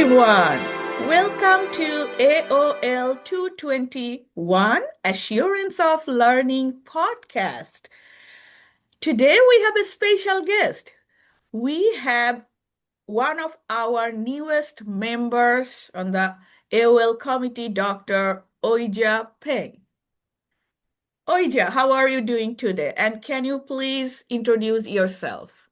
everyone. Welcome to AOL 221 Assurance of Learning podcast. Today we have a special guest. We have one of our newest members on the AOL committee, Dr. Oija Peng. Oija, how are you doing today? And can you please introduce yourself?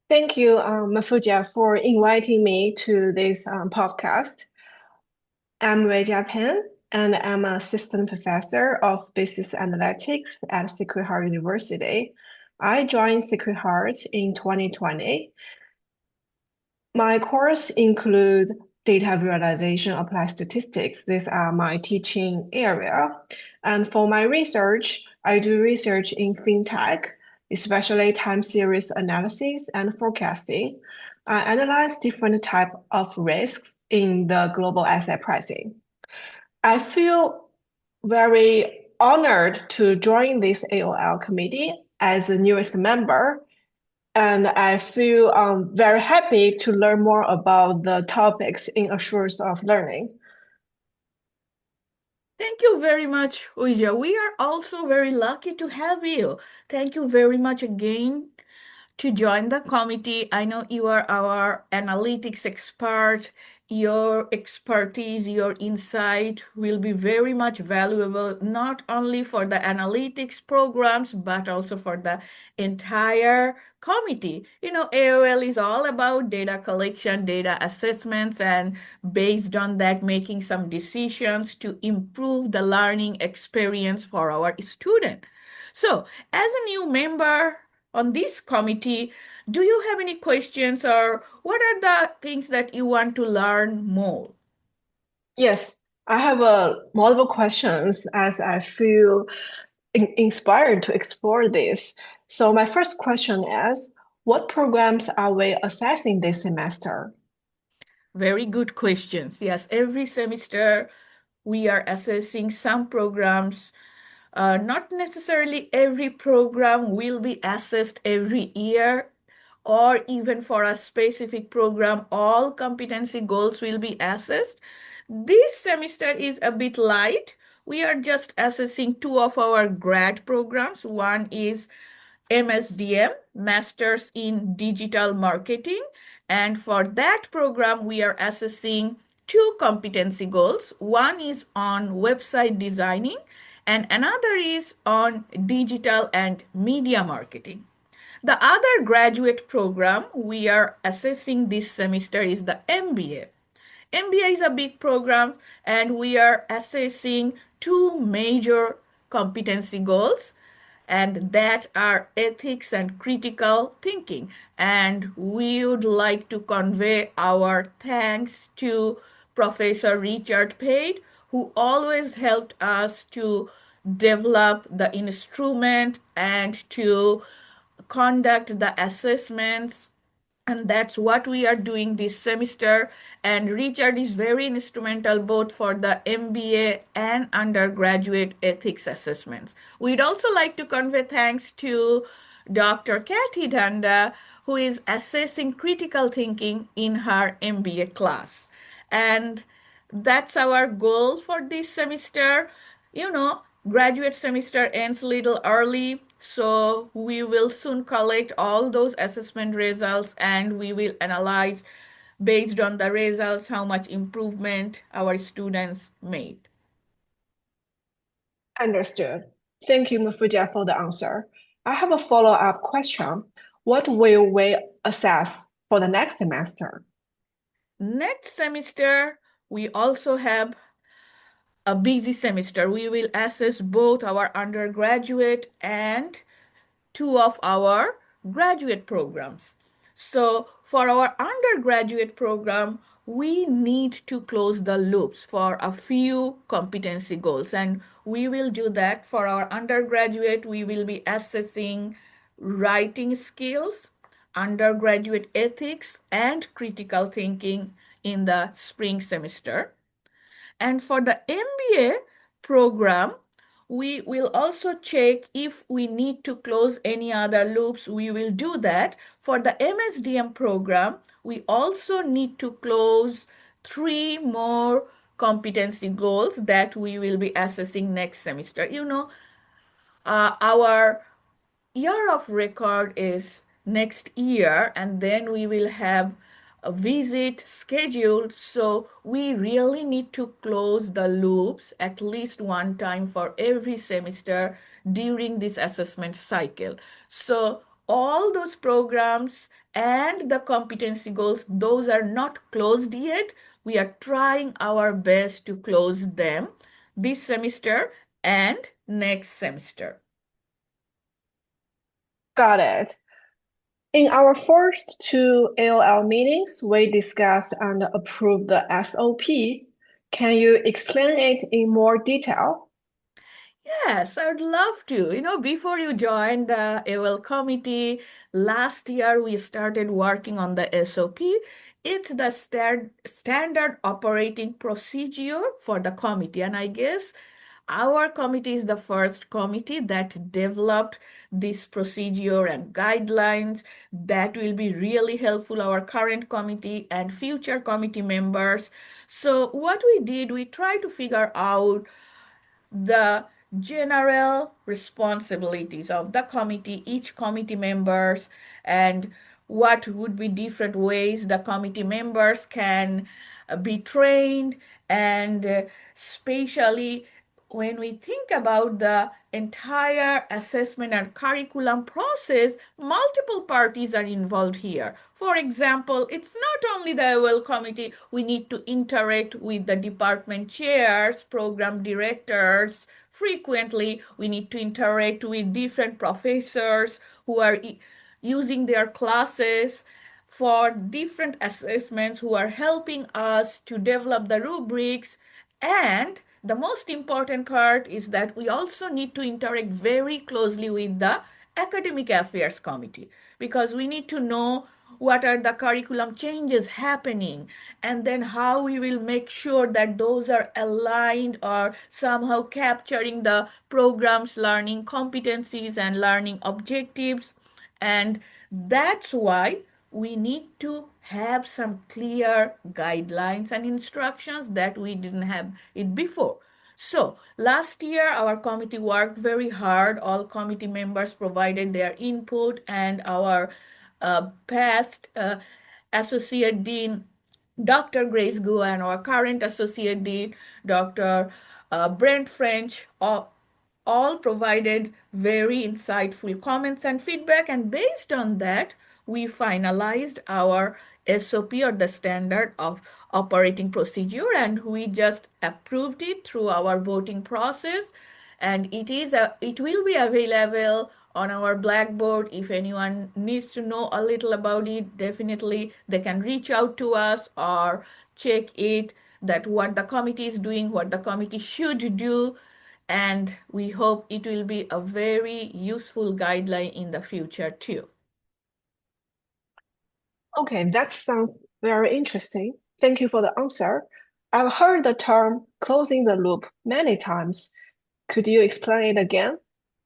Thank you, Mafuja, for inviting me to this podcast. I'm Wei Jiapen, and I'm an assistant professor of business analytics at Sacred Heart University. I joined Sacred Heart in 2020. My course include data visualization, applied statistics. These are my teaching area. And for my research, I do research in fintech, especially time series analysis and forecasting. I analyze different type of risks in the global asset pricing. I feel very honored to join this AOL committee as the newest member, and I feel very happy to learn more about the topics in assurance of learning. Thank you very much, Uja. We are also very lucky to have you. Thank you very much again to join the committee. I know you are our analytics expert. Your expertise, your insight will be very much valuable, not only for the analytics programs, but also for the entire committee. AOL is all about data collection, data assessments, and based on that, making some decisions to improve the learning experience for our student. So, as a new member on this committee, do you have any questions or what are the things that you want to learn more? Yes, I have multiple questions as I feel inspired to explore this. So my first question is, what programs are we assessing this semester? Very good questions. Yes, every semester we are assessing some programs. Not necessarily every program will be assessed every year, or even for a specific program, all competency goals will be assessed. This semester is a bit light. We are just assessing two of our grad programs. One is MSDM, Masters in Digital Marketing. And for that program, we are assessing two competency goals. One is on website designing, and another is on digital and media marketing. The other graduate program we are assessing this semester is the MBA. MBA is a big program, and we are assessing two major competency goals, and that are ethics and critical thinking. And we would like to convey our thanks to Professor Richard Pate, who always helped us to develop the instrument and to conduct the assessments, and that's what we are doing this semester. And Richard is very instrumental both for the MBA and undergraduate ethics assessments. We'd also like to convey thanks to Dr. Kathy Danda, who is assessing critical thinking in her MBA class. And that's our goal for this semester. Graduate semester ends a little early, so we will soon collect all those assessment results and we will analyze based on the results how much improvement our students made. Understood. Thank you, Mafuja, for the answer. I have a follow-up question. What will we assess for the next semester? Next semester, we also have a busy semester. We will assess both our undergraduate and two of our graduate programs. So for our undergraduate program, we need to close the loops for a few competency goals. And we will do that for our undergraduate. We will be assessing writing skills, undergraduate ethics, and critical thinking in the spring semester. And for the MBA program, We will also check if we need to close any other loops. We will do that. For the MSDM program, we also need to close three more competency goals that we will be assessing next semester. Our year of record is next year, and then we will have a visit scheduled, so we really need to close the loops at least one time for every semester during this assessment cycle. So all those programs and the competency goals, those are not closed yet. We are trying our best to close them this semester and next semester. Got it. In our first two AOL meetings, we discussed and approved the SOP. Can you explain it in more detail? Yes, I would love to. Before you joined the AOL committee, last year we started working on the SOP. It's the standard operating procedure for the committee. And I guess our committee is the first committee that developed this procedure and guidelines that will be really helpful our current committee and future committee members. So what we did, we tried to figure out the general responsibilities of the committee, each committee members, and what would be different ways the committee members can be trained, and especially when we think about the entire assessment and curriculum process, multiple parties are involved here. For example, it's not only the AOL committee, we need to interact with the department chairs, program directors. Frequently, we need to interact with different professors who are using their classes for different assessments, who are helping us to develop the rubrics. And the most important part is that we also need to interact very closely with the academic affairs committee, because we need to know what are the curriculum changes happening, and then how we will make sure that those are aligned or somehow capturing the program's learning competencies and learning objectives. And that's why we need to have some clear guidelines and instructions that we didn't have it before. So last year, our committee worked very hard. All committee members provided their input, and our past associate dean, Dr. Grace Gu, and our current associate dean, Dr. Brent French, all provided very insightful comments and feedback. And based on that, we finalized our SOP, or the standard of operating procedure, and we just approved it through our voting process. And it will be available on our Blackboard. If anyone needs to know a little about it, definitely they can reach out to us or check it, that what the committee is doing, what the committee should do, and we hope it will be a very useful guideline in the future too. Okay, that sounds very interesting. Thank you for the answer. I've heard the term closing the loop many times. Could you explain it again?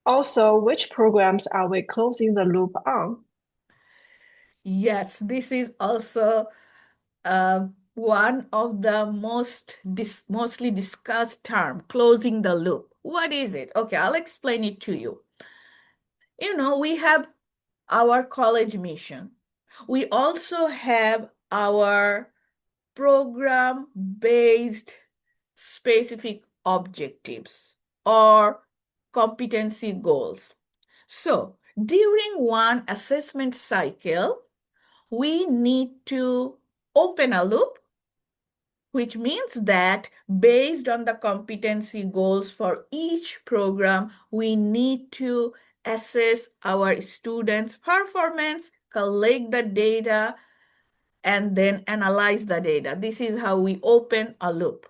Also, which programs are we closing the loop on? Yes, this is also one of the mostly discussed term, closing the loop. What is it? Okay, I'll explain it to you. We have our college mission. We also have our program-based specific objectives or competency goals. So during one assessment cycle, we need to open a loop, which means that based on the competency goals for each program, we need to assess our students' performance, collect the data, and then analyze the data. This is how we open a loop.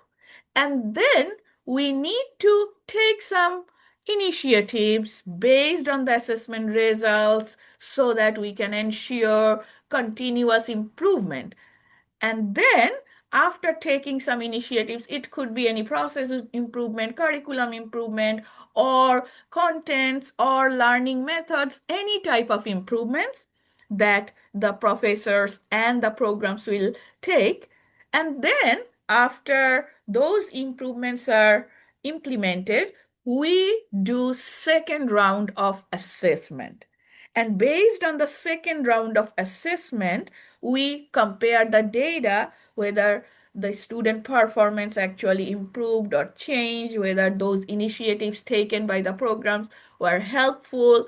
And then we need to take some initiatives based on the assessment results so that we can ensure continuous improvement. And then after taking some initiatives, it could be any process improvement, curriculum improvement, or contents or learning methods, any type of improvements that the professors and the programs will take. And then after those improvements are implemented, we do second round of assessment. And based on the second round of assessment, we compare the data, whether the student performance actually improved or changed, whether those initiatives taken by the programs were helpful.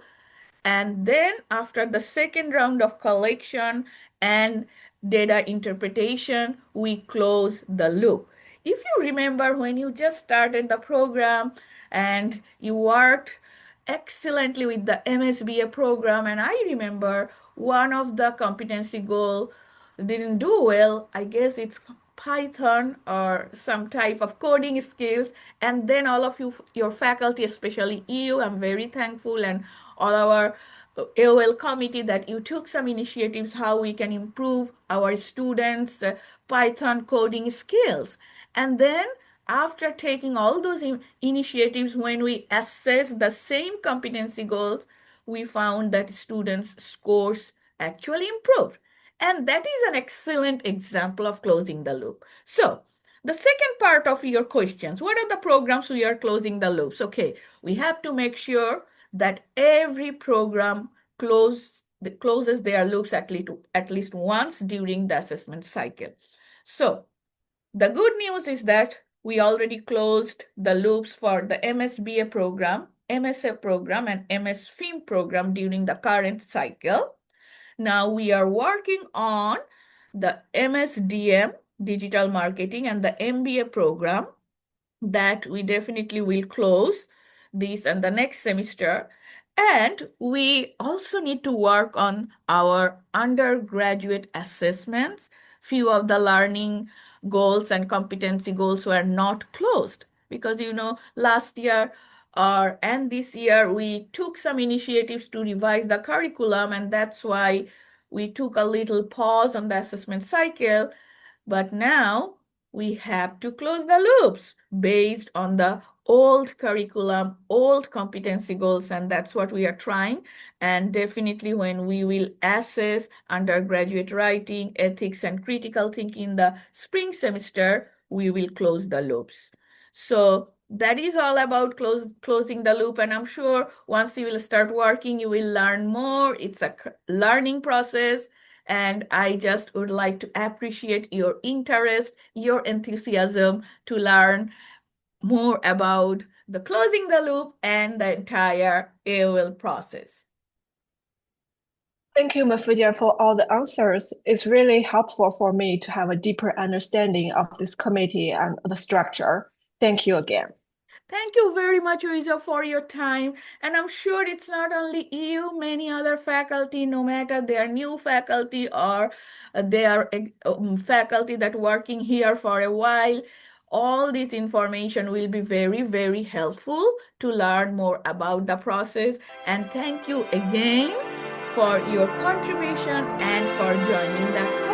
And then after the second round of collection and data interpretation, we close the loop. If you remember when you just started the program and you worked excellently with the MSBA program, and I remember one of the competency goal didn't do well. I guess it's Python or some type of coding skills. And then all of you, your faculty, especially you, I'm very thankful, and all our AOL committee, that you took some initiatives how we can improve our students' Python coding skills. And then after taking all those initiatives, when we assess the same competency goals, we found that students' scores actually improved. And that is an excellent example of closing the loop. So, the second part of your questions, what are the programs we are closing the loops? Okay, we have to make sure that every program closes their loops at least once during the assessment cycle. So, the good news is that we already closed the loops for the MSBA program, MSA program, and MS FIM program during the current cycle. Now we are working on the MSDM, digital marketing, and the MBA program that we definitely will close this and the next semester. And we also need to work on our undergraduate assessments. Few of the learning goals and competency goals were not closed because, last year and this year we took some initiatives to revise the curriculum, and that's why we took a little pause on the assessment cycle. But now we have to close the loops based on the old curriculum, old competency goals, and that's what we are trying. And definitely when we will assess undergraduate writing, ethics, and critical thinking in the spring semester, we will close the loops. So that is all about closing the loop. And I'm sure once you will start working, you will learn more. It's a learning process. And I just would like to appreciate your interest, your enthusiasm to learn more about the closing the loop and the entire AOL process. Thank you, Mafuja, for all the answers. It's really helpful for me to have a deeper understanding of this committee and the structure. Thank you again. Thank you very much, Luisa, for your time. And I'm sure it's not only you, many other faculty, no matter they are new faculty or they are faculty that working here for a while, all this information will be very, very helpful to learn more about the process. And thank you again for your contribution and for joining the